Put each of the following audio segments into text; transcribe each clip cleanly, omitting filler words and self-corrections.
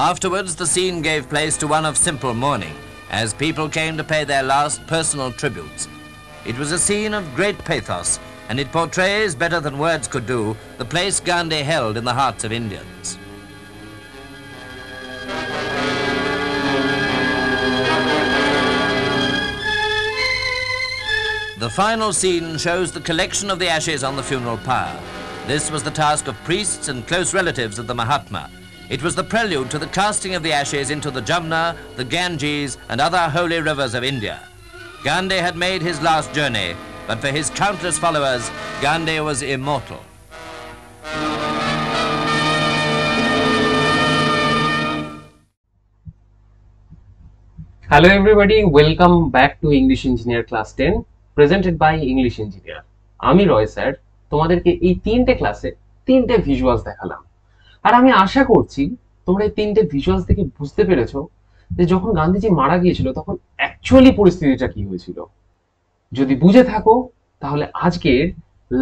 Afterwards, the scene gave place to one of simple mourning, as people came to pay their last personal tributes. It was a scene of great pathos, and it portrays, better than words could do, the place Gandhi held in the hearts of Indians. The final scene shows the collection of the ashes on the funeral pyre. This was the task of priests and close relatives of the Mahatma. It was the prelude to the casting of the ashes into the Jamna, the Ganges, and other holy rivers of India. Gandhi had made his last journey, but for his countless followers, Gandhi was immortal. Hello everybody, welcome back to English Engineer Class 10, presented by English Engineer. আমি রয় sir তোমাদেরকে এই তিনটে ক্লাসে তিনটে visuals দেখালাম। আর আমি আশা করছি তোমরা এই তিনটে ভিজুয়ালস দেখে বুঝতে পেরেছো যে যখন গান্ধীজি মারা গিয়েছিল তখন অ্যাকচুয়ালি পরিস্থিতিটা কি হয়েছিল। যদি বুঝে থাকো তাহলে আজকের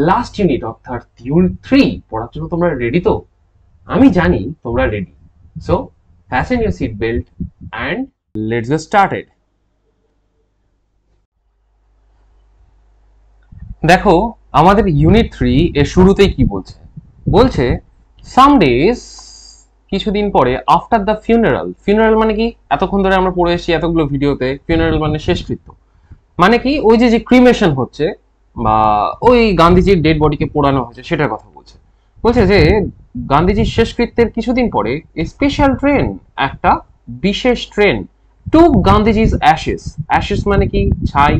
লাস্ট ইউনিট অর্থাৎ ইউনিট 3 পড়ার জন্য তোমরা রেডি তো? আমি জানি তোমরা ready. So fasten your seat belt and let's get started. দেখো আমাদের ইউনিট 3 এর শুরুতেই কি বলছে? বলছে সাম ডেজ কিছুদিন পরে আফটার দ্য ফিউনারাল। ফিউনারাল মানে কি? এতক্ষণ ধরে আমরা পড়ে এসেছি এতগুলো ভিডিওতে। ফিউনারাল মানে শেষকৃত্য, মানে কি ওই যে ক্রিমেশন হচ্ছে বা ওই গান্ধীজির ডেড বডিকে পোড়ানো হচ্ছে সেটার কথা বলছে। বলছে যে গান্ধীজির শেষকৃত্যের কিছুদিন পরে স্পেশাল ট্রেন, একটা বিশেষ ট্রেন টু গান্ধীজি's ashes, ashes মানে কি? ছাই।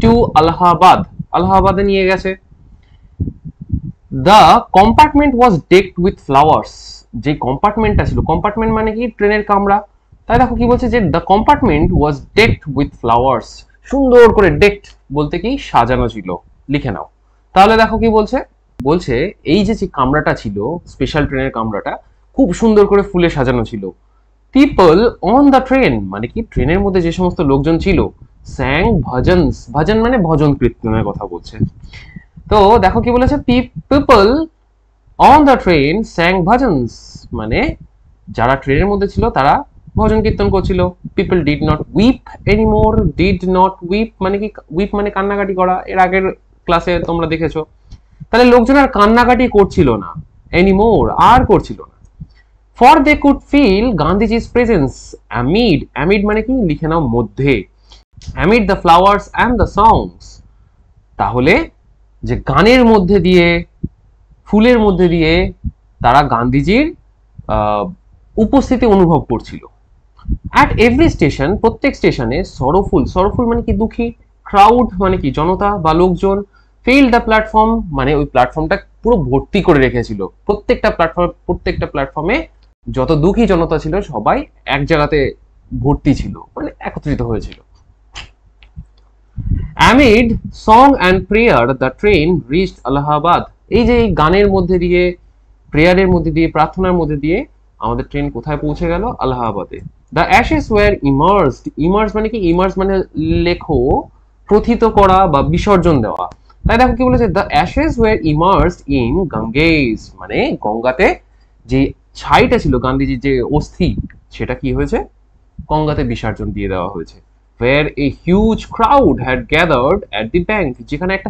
টু আলাহাবাদ, আলাহাবাদে নিয়ে গেছে। The compartment was ডেকড with flowers. যে কম্পার্টমেন্টটা ছিল, কম্পার্টমেন্ট মানে কি? ট্রেনের কামরা। তাই দেখো কি বলছে যে the compartment was ডেকড with flowers. সুন্দর করে ডেকড বলতে কি? সাজানো ছিল। লিখে নাও। তাহলে দেখো কি বলছে? বলছে এই যে কামরাটা ছিল, স্পেশাল ট্রেনের কামরাটা খুব সুন্দর করে ফুলে সাজানো ছিল। পিপল অন দ্য ট্রেন মানে কি? ট্রেনের মধ্যে যে সমস্ত লোকজন ছিল, স্যাং ভজনস, ভজন মানে ভজন কীর্তনের কথা বলছে। তো দেখো কি বলেছে? People on the train স্যাং bhajans মানে যারা ট্রেনের মধ্যে ছিল তারা ভজন কীর্তন করছিল। People did not weep anymore. Did not weep মানে কি? উইপ মানে কান্নাকাটি করা। এর আগের ক্লাসে তোমরা দেখেছো। তাহলে লোকজন আর কান্নাকাটি করছিল না, এনিমোর আর করছিল না। For they could feel Gandhiji's presence amid, amid মানে কি? লিখে নাও মধ্যে। amid the flowers and the songs। তাহলে যে গানের মধ্যে দিয়ে, ফুলের মধ্যে দিয়ে তারা গান্ধীজির উপস্থিতি অনুভব করছিল। at every station, প্রত্যেক স্টেশনে sorrowful, sorrowful মানে কি? দুঃখী। crowd মানে কি? জনতা বা লোকজন। filled the platform মানে ওই প্ল্যাটফর্মটা পুরো ভর্তি করে রেখেছিল। প্রত্যেকটা প্ল্যাটফর্মে যত দুঃখী জনতা ছিল সবাই এক জায়গাতে ভর্তি ছিল, মানে একত্রিত হয়েছিল। amid song and prayer the train reached Allahabad। এই যে গানের মধ্যে দিয়ে, প্রেয়ারের মধ্যে দিয়ে, প্রার্থনার মধ্যে দিয়ে আমাদের ট্রেন কোথায় পৌঁছে গেল? আলাহাবাদে। the ashes were immersed, immersed মানে কি? immersed মানে লেখো প্রথিত করা বা বিসর্জন দেওয়া। তাই দেখো কি বলেছে? the ashes were immersed in Ganges মানে গঙ্গাতে যে ছাইটা ছিল, গান্ধীজির যে অস্থি, সেটা কি হয়েছে? গঙ্গাতে বিসর্জন দিয়ে দেওয়া হয়েছে। where a huge crowd had gathered at the bank, যেখানে একটা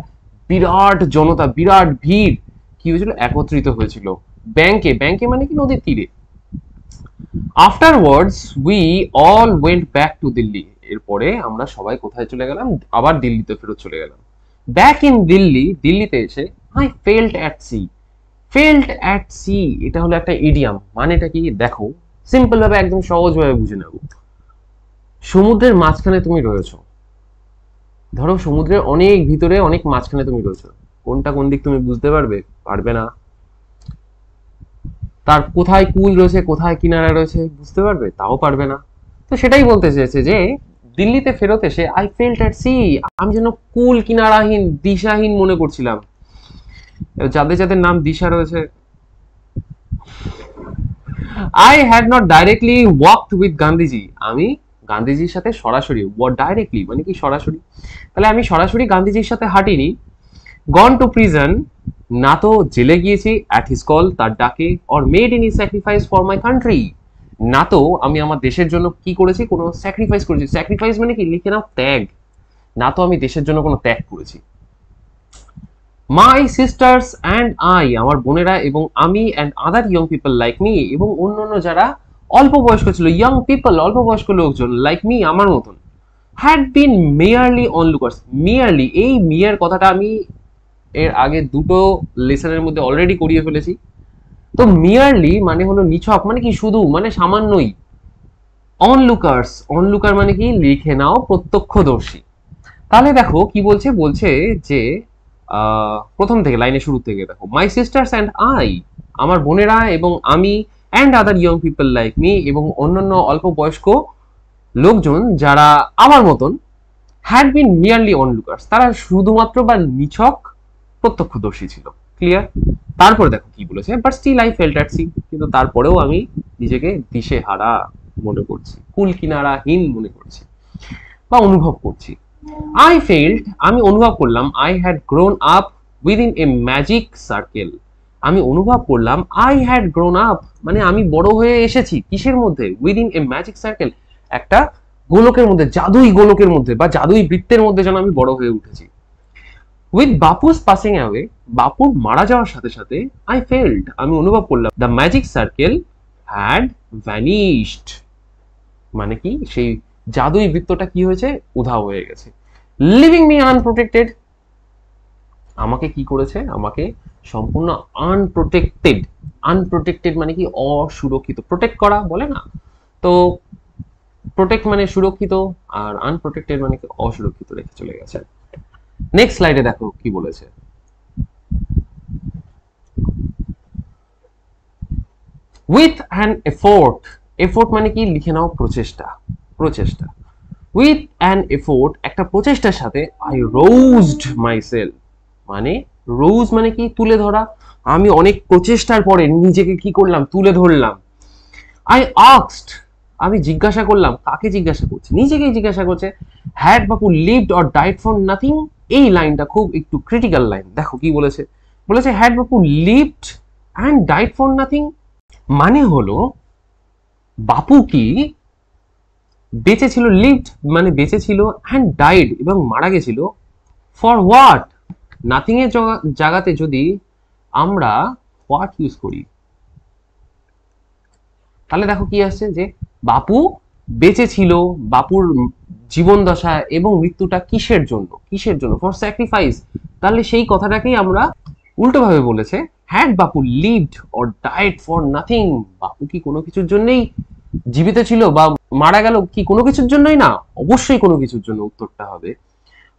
বিরাট জনতা, বিরাট ভিড় কি হয়েছিল? একত্রিত হয়েছিল ব্যাংকে। ব্যাংকে মানে কি? নদীর তীরে। afterwards we all went back to Delhi। এরপরে আমরা সবাই কোথায় চলে গেলাম? আবার দিল্লিতে ফেরত চলে গেলাম। back in Delhi, দিল্লিতে এসে I felt at sea। felt at sea এটা হলো একটা ইডিয়াম। মানেটা কি? দেখো সিম্পল ভাবে, একদম সহজ ভাবে বুঝে নেব। সমুদ্রের মাঝখানে তুমি রয়েছো। ধরো সমুদ্রের অনেক ভিতরে, অনেক মাঝখানে তুমি রয়েছো। কোনটা কোন দিক তুমি বুঝতে পারবে? পারবে না। তার কোথায় কুল রয়েছে, কোথায় কিনারা রয়েছে বুঝতে পারবে? তাও পারবে না। তো সেটাই বলতে চেয়েছে যে দিল্লিতে ফেরত এসে আই ফেল্ট অ্যাট সি, আমি যেন কুল কিনারাহীন, দিশাহীন মনে করছিলাম। যাদের যাদের নাম দিশা রয়েছে, I had not directly walked with Gandhiji. আমি গান্ধীজির সাথে সরাসরি, ডাইরেক্টলি মানে কি? সরাসরি। তাহলে আমি সরাসরি গান্ধীজির সাথে হাঁটিনি। gone to prison না তো জেলে গিয়েছি, at his call তার ডাকে, or made any sacrifice for my country না তো আমি আমার দেশের জন্য কি করেছি, কোনো স্যাক্রিফাইস করেছি। স্যাক্রিফাইস মানে কি, লিখে নাও ত্যাগ। না তো আমি দেশের জন্য কোনো ত্যাগ করেছি। মাই সিস্টার্স অ্যান্ড আই, আমার বোনেরা এবং আমি, and other young people like me, এবং অন্যান্য যারা অল্প বয়স্ক ছিল, ইয়ং পিপল অল্প বয়স্ক লোকজন, লাইক মি আমার মতন, হ্যাড বিন মেয়ারলি অনলুকার্স। মেয়ারলি, এই মেয়ার কথাটা আমি এর আগে দুটো লেসনের মধ্যে অলরেডি করিয়ে ফেলেছি। তো মিয়ারলি মানে হলো নিছক, মানে কি শুধু, মানে সামান্যই। অনলুকার্স, অনলুকার মানে কি, লিখে নাও প্রত্যক্ষদর্শী। তাহলে দেখো কি বলছে, বলছে যে প্রথম থেকে লাইনের শুরু থেকে দেখো, মাই সিস্টার্স অ্যান্ড আই, আমার বোনেরা এবং আমি, and other young people like me, এবং অন্যান্য অল্প বয়স্ক লোকজন যারা আমার মতন, হ্যাড বিন মিয়ারলি অনলুকার্স, তারা শুধুমাত্র বা নিছক প্রত্যক্ষদর্শী ছিল। ক্লিয়ার? তারপরে দেখো কি বলেছে, but still I felt at sea, কিন্তু তারপরেও আমি নিজেকে দিশেহারা মনে করছি, কুল কিনারাহীন মনে করছি বা অনুভব করছি। আই ফেল্ট, আমি অনুভব করলাম, I had grown up within a magic circle, আমি অনুভব করলাম, আই হ্যাড গ্রোন আপ মানে আমি বড় হয়ে এসেছি কিসের মধ্যে, উইদিন এ ম্যাজিক সার্কেল, একটা গোলকের মধ্যে, জাদুই গোলকের মধ্যে বা জাদুই বৃত্তের মধ্যে যেন আমি বড় হয়ে উঠেছি। উইথ বাপুস পাসিং অ্যাওয়ে, বাপুর মারা যাওয়ার সাথে সাথে, আই ফেল্ট, আমি অনুভব করলাম, the magic circle had vanished, মানে কি সেই জাদুই বৃত্তটা কি হয়েছে, উধাও হয়ে গেছে। লিভিং মি আনপ্রোটেক্টেড, আমাকে কি করেছে, আমাকে সম্পূর্ণ আনপ্রোটেক্টেড, আনপ্রোটেক্টেড মানে কি অসুরক্ষিত, প্রোটেক্ট করা বলে না, তো প্রোটেক্ট মানে সুরক্ষিত, আর আনপ্রোটেক্টেড মানে কি অসুরক্ষিত রেখে চলে গেছে। নেক্সট স্লাইডে দেখো কি বলেছে, উইথ অ্যান এফোর্ট, এফোর্ট মানে কি, লিখে নাও প্রচেষ্টা, প্রচেষ্টা। উইথ অ্যান এফোর্ট, একটা প্রচেষ্টার সাথে, আই রোজড মাইসেলফ, মানে রোজ মানে কি, তুলে ধরা, আমি অনেক প্রচেষ্টার পরে নিজেকে কি করলাম, তুলে ধরলাম। আই আস্কড, আমি জিজ্ঞাসা করলাম, কাকে জিজ্ঞাসা করছে, নিজেকেই জিজ্ঞাসা করছে। Had Bapu lived or died for nothing, এই লাইনটা খুব একটু ক্রিটিক্যাল লাইন। দেখো কি বলেছে, বলেছে had Bapu lived and died for nothing, মানে হলো বাপু কি বেঁচে ছিল, লিভড মানে বেঁচে ছিল, অ্যান্ড ডাইড এবং মারা গেছিল, ফর হোয়াট, নাথিং এর জায়গাতে যদি আমরা হোয়াট ইউজ করি, তাহলে দেখো কি আসছে, যে বাপু বেঁচে ছিল, বাপুর জীবন দশা এবং মৃত্যুটা কিসের জন্য, কিসের জন্য, ফর স্যাক্রিফাইস। তাহলে সেই কথাটাকেই আমরা উল্টো ভাবে বলেছে, had Bapu lived or died for nothing, বাপু কি কোনো কিছুর জন্যই জীবিত ছিল বা মারা গেল কি কোনো কিছুর জন্যই না, অবশ্যই কোনো কিছুর জন্য উত্তরটা হবে।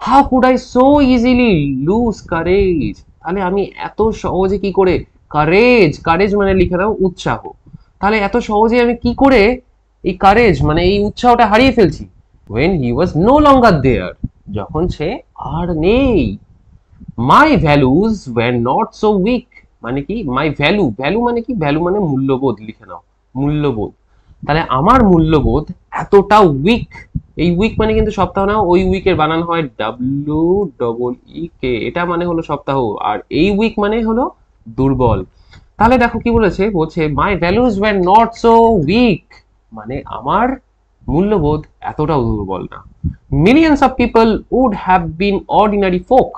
How could I so easily lose courage, তাহলে আমি এত সহজে কি করে, কারেজ, কারেজ মানে লিখে দাও উৎসাহ, তাহলে এত সহজে আমি কি করে এই কারেজ মানে এই উৎসাহটা হারিয়ে ফেলছি। when he was no longer there, যখন সে আর নেই। my values were not so weak, মানে কি my value, value মানে কি, value মানে মূল্যবোধ, লিখে নাও মূল্যবোধ, তাহলে আমার মূল্যবোধ এতটা উইক, এই উইক মানে কিন্তু সপ্তাহ না, ওই উইকের বানান হয় WEEK, এটা মানে হলো সপ্তাহ, আর এই উইক মানে হলো দুর্বল। তাহলে দেখো কি বলেছে, বলছে my values were not so weak, মানে আমার মূল্যবোধ এতটাও দুর্বল না। Millions of people would have been ordinary folk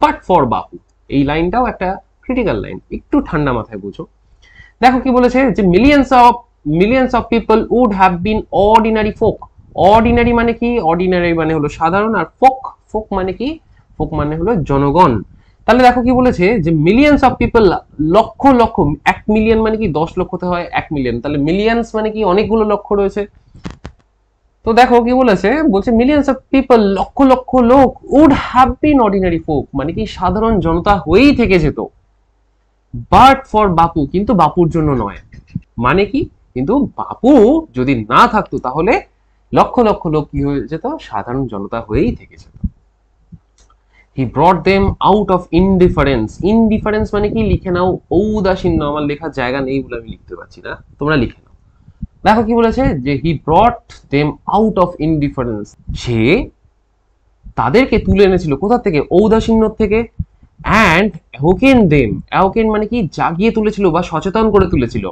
but for Bapu, এই লাইনটাও একটা ক্রিটিক্যাল লাইন, একটু ঠান্ডা মাথায় বুঝো। দেখো কি বলেছে, যে millions of people would have been ordinary folk, ordinary মানে কি, অর্ডিনারি মানে হলো সাধারণ, আর ফোক, ফোক মানে কি, ফোক মানে হলো জনগণ। তাহলে দেখো কি বলেছে, যে মিলিয়ন্স অফ পিপল, লক্ষ লক্ষ, 1 মিলিয়ন মানে কি 10 লক্ষতে হয় 1 মিলিয়ন, তাহলে মিলিয়ন্স মানে কি অনেকগুলো লক্ষ রয়েছে। তো দেখো কি বলেছে, বলছে মিলিয়ন্স অফ পিপল, লক্ষ লক্ষ লোক, would have been ordinary folk মানে কি সাধারণ জনতা হয়েই থেকে যেত, বাট ফর বাপু, কিন্তু বাপুর জন্য নয়, মানে কি, কিন্তু বাপু যদি না থাকতো তাহলে লক্ষ লক্ষ লোক কি হয়ে যেত, সাধারণ জনতা হয়েই থেকে যেত। He brought them out of indifference, indifference মানে কি, লিখে নাও ঔদাসীন্য, আমার লেখার জায়গা নেই বলে আমি লিখতে পারছি না, তোমরা লিখে নাও। দেখো কি বলেছে, যে he brought them out of indifference, সে তাদেরকে তুলে এনেছিল কোথা থেকে, ঔদাসীন্য থেকে, and awakened them, awakened মানে কি জাগিয়ে তুলেছিল বা সচেতন করে তুলেছিল,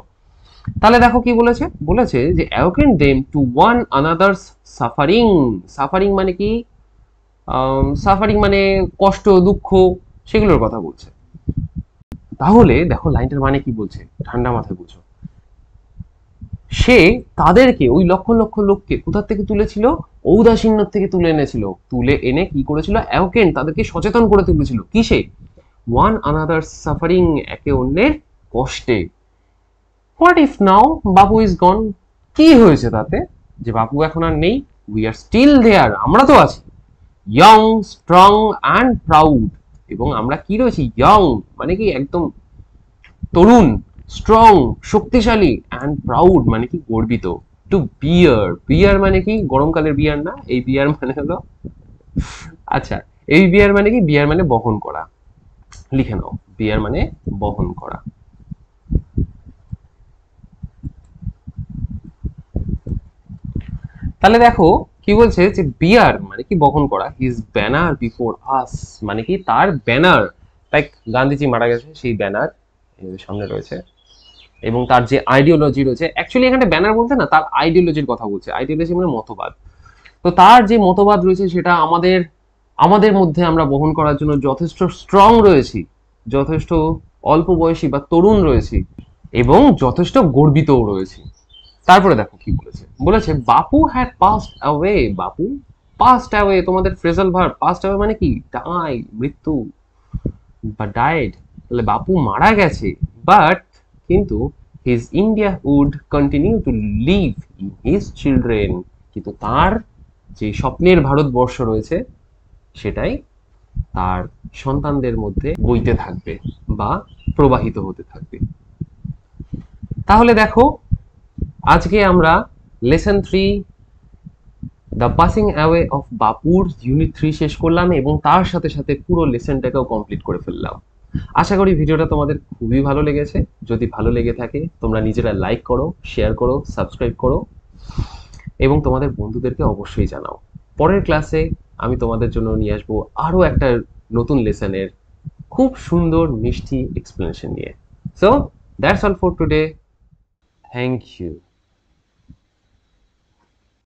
তাহলে দেখো কি বলেছে, বলেছে যে awaken them to one another's suffering. Suffering মানে কি? সাফারিং মানে কষ্ট, দুঃখ, সেগুলোর কথা বলছে। তাহলে দেখো লাইনটার মানে কি বলছে, ঠান্ডা মাথায় বুঝো। সে তাদেরকে, ওই লক্ষ লক্ষ লোককে কোথা থেকে তুলেছিল? ঔদাসীন্য থেকে তুলে এনেছিল। তুলে এনে কি করেছিল? অ্যাওকেন, তাদেরকে সচেতন করে তুলেছিল কিসে? ওয়ান আনাদার সাফারিং, একে অন্যের কষ্টে। What if now Bapu is গন? কি হয়েছে তাতে যে বাপু এখন আর নেই? উই আর স্টিল দেয়ার, আমরা তো আছি। ইয়ং, স্ট্রং অ্যান্ড প্রাউড, এবং আমরা কি রয়েছি? ইয়ং মানে কি একদম তরুণ, স্ট্রং শক্তিশালী, অ্যান্ড প্রাউড মানে কি গর্বিত। টু বিয়ার, বিয়ার মানে কি? গরমকালের বিয়ার না, এই বিয়ার মানে হলো, আচ্ছা, এই বিয়ার মানে কি? বিয়ার মানে বহন করা, লিখে নাও, বিয়ার মানে বহন করা। তাহলে দেখো কি বলছে যে বিয়ার মানে কি? বহন করা। হিজ ব্যানার বিফোর আস মানে কি? তার ব্যানার, লাইক গান্ধীজি মারা গেছে সেই ব্যানার সামনে রয়েছে, এবং তার যে আইডিওলজি রয়েছে, অ্যাকচুয়ালি এখানে ব্যানার বলতে না, তার আইডিওলজির কথা বলছে। আইডিওলজি মানে মতবাদ। তো তার যে মতবাদ রয়েছে সেটা আমাদের আমাদের মধ্যে আমরা বহন করার জন্য যথেষ্ট স্ট্রং রয়েছি, যথেষ্ট অল্প বয়সী বা তরুণ রয়েছি, এবং যথেষ্ট গর্বিতও রয়েছি। তারপরে দেখো কি বলেছে, বলেছে বাপু had passed away. Bapu passed away, তোমাদের ফ্রেজাল ভার্ব। পাস্ট অ্যাওয়ে মানে কি? ডাই, মৃত্যু বা ডায়েড। তাহলে বাপু মারা গেছে, বাট কিন্তু his India would continue to live in his children, কিন্তু তার যে স্বপ্নের ভারতবর্ষ রয়েছে সেটাই তার সন্তানদের মধ্যে বইতে থাকবে বা প্রবাহিত হতে থাকবে। তাহলে দেখো আজকে আমরা lesson 3 the passing away of বাপুর ইউনিট 3 শেষ করলাম, এবং তার সাথে সাথে পুরো লেসনটাকেও কমপ্লিট করে ফেললাম। আশা করি ভিডিওটা তোমাদের খুবই ভালো লেগেছে। যদি ভালো লেগে থাকে তোমরা নিজেরা লাইক করো, শেয়ার করো, সাবস্ক্রাইব করো, এবং তোমাদের বন্ধুদেরকে অবশ্যই জানাও। পরের ক্লাসে আমি তোমাদের জন্য নিয়ে আসবো আরো একটা নতুন লেসনের খুব সুন্দর মিষ্টি এক্সপ্লেনেশন নিয়ে। So that's all for today. Thank you.